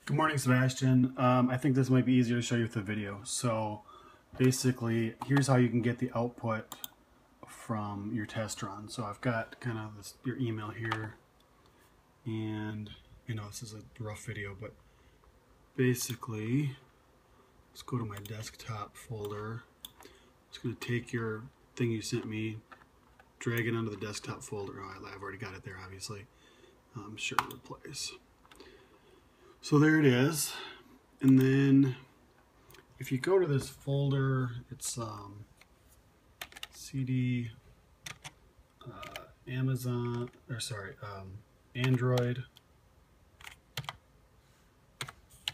Good morning, Sebastian. I think this might be easier to show you with the video. So basically, here's how you can get the output from your test run. So I've got kind of your email here, and this is a rough video, but basically, let's go to my desktop folder. I'm just going to take your thing you sent me, drag it onto the desktop folder. Oh, I've already got it there, obviously. Sure, replace. So there it is, and then if you go to this folder, it's CD Amazon, or sorry, Android,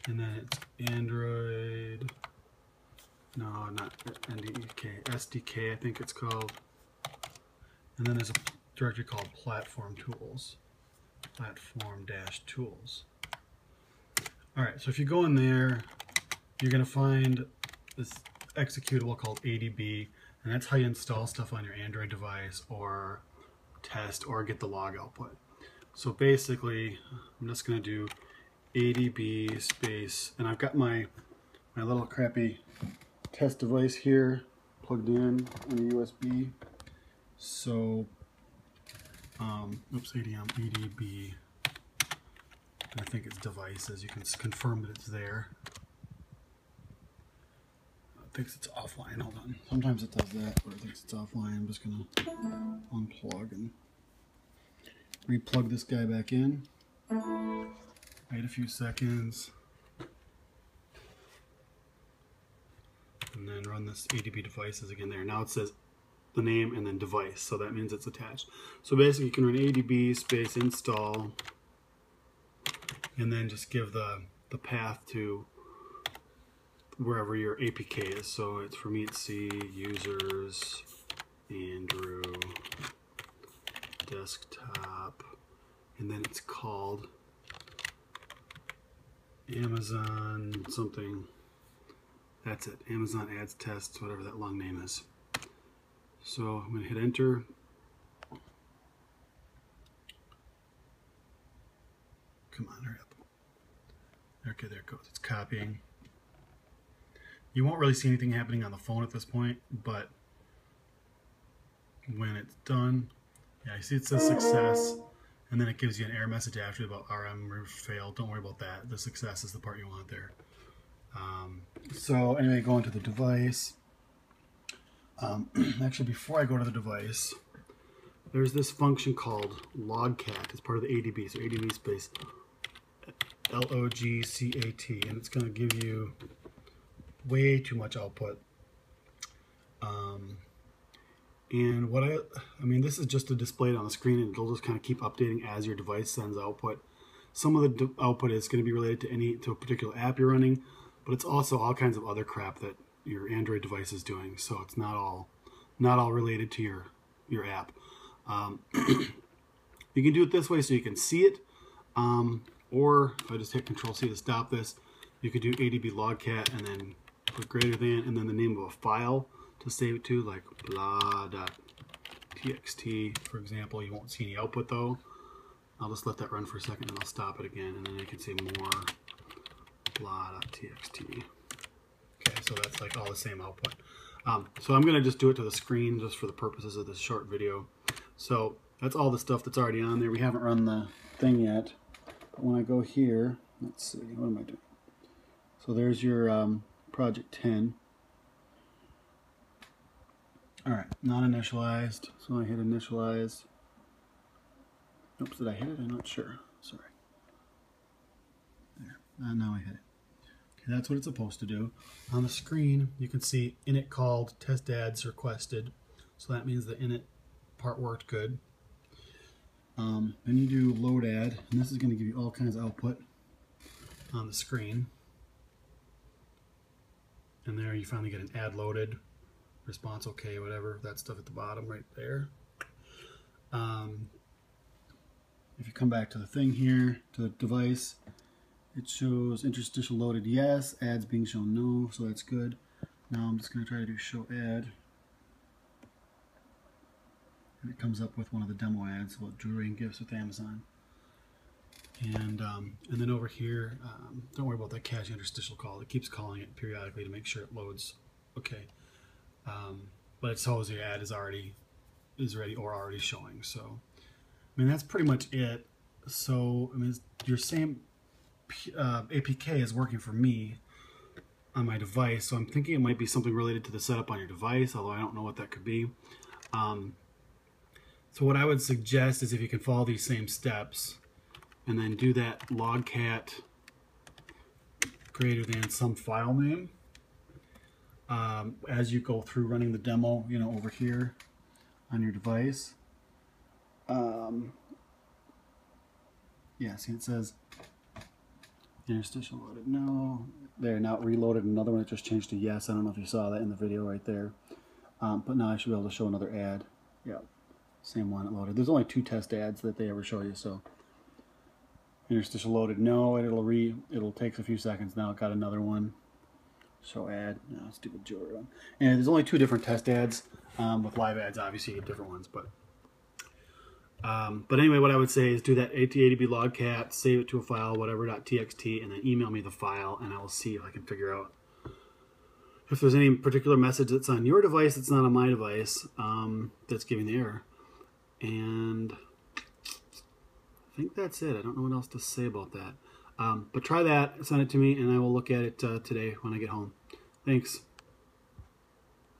and then it's Android, no, not NDK, SDK I think it's called, and then there's a directory called Platform Tools, Platform-Tools. Alright, so if you go in there, you're going to find this executable called ADB, and that's how you install stuff on your Android device or test or get the log output. So basically, I'm just going to do ADB space, and I've got my little crappy test device here plugged in on a USB. So, ADB. I think it's devices. You can confirm that it's there. It thinks it's offline. Hold on. Sometimes it does that, or it thinks it's offline. I'm just going to unplug and replug this guy back in. Wait a few seconds. And then run this ADB devices again there. Now it says the name and then device, so that means it's attached. So basically you can run ADB space install, and then just give the path to wherever your APK is. So it's, for me, it's C, users, Andrew, desktop, and then it's called Amazon something. That's it, Amazon Ads Tests, whatever that long name is. So I'm going to hit enter. Come on, hurry up. Okay, there it goes. It's copying. You won't really see anything happening on the phone at this point, but when it's done, yeah, you see it says success, and then it gives you an error message after about RM failed. Don't worry about that. The success is the part you want there. So anyway, go into the device. Actually, before I go to the device, there's this function called logcat. It's part of the ADB, so ADB space logcat, and it's going to give you way too much output. And what I mean, this is just to display it on the screen, and it'll just kind of keep updating as your device sends output. Some of the output is going to be related to a particular app you're running, but it's also all kinds of other crap that your Android device is doing. So it's not all related to your app. You can do it this way so you can see it. Or if I just hit Control-C to stop this, you could do ADB logcat and then put greater than and then the name of a file to save it to, like blah.txt, for example. You won't see any output though. I'll just let that run for a second and I'll stop it again, and then I can say more blah.txt. Okay, so that's like all the same output. So I'm going to just do it to the screen just for the purposes of this short video. So that's all the stuff that's already on there. We haven't run the thing yet. But when I go here, let's see, what am I doing? So there's your project 10. Alright, not initialized. So I hit initialize. Oops, did I hit it? I'm not sure. Sorry. There. Now I hit it. Okay, that's what it's supposed to do. On the screen, you can see init called, test ads requested. So that means the init part worked good. Then you do load add, and this is going to give you all kinds of output on the screen. And there you finally get an ad loaded, response okay, whatever, that stuff at the bottom right there. If you come back to the thing here, to the device, it shows interstitial loaded yes, ads being shown no, so that's good. Now I'm just going to try to do show ad. And it comes up with one of the demo ads about jewelry and gifts with Amazon. And then over here, don't worry about that caching interstitial call. It keeps calling it periodically to make sure it loads. Okay, but it tells you ad is ready or already showing. So I mean that's pretty much it. So I mean your same APK is working for me on my device. So I'm thinking it might be something related to the setup on your device, although I don't know what that could be. So what I would suggest is if you can follow these same steps and then do that logcat greater than some file name as you go through running the demo, you know, over here on your device. Yeah, see it says interstitial loaded. No, there, now it reloaded another one. It just changed to yes. I don't know if you saw that in the video right there. But now I should be able to show another ad. Yeah, same one it loaded. There's only 2 test ads that they ever show you, so interstitial loaded, no, it'll take a few seconds. Now it got another one. Show ad, no, stupid jewelry one. And there's only 2 different test ads. With live ads, obviously you get different ones, but anyway, what I would say is do that AT80B logcat, save it to a file, whatever, .txt, and then email me the file, and I will see if I can figure out if there's any particular message that's on your device that's not on my device that's giving the error. And I think that's it. I don't know what else to say about that. But try that, send it to me, and I will look at it today when I get home. Thanks.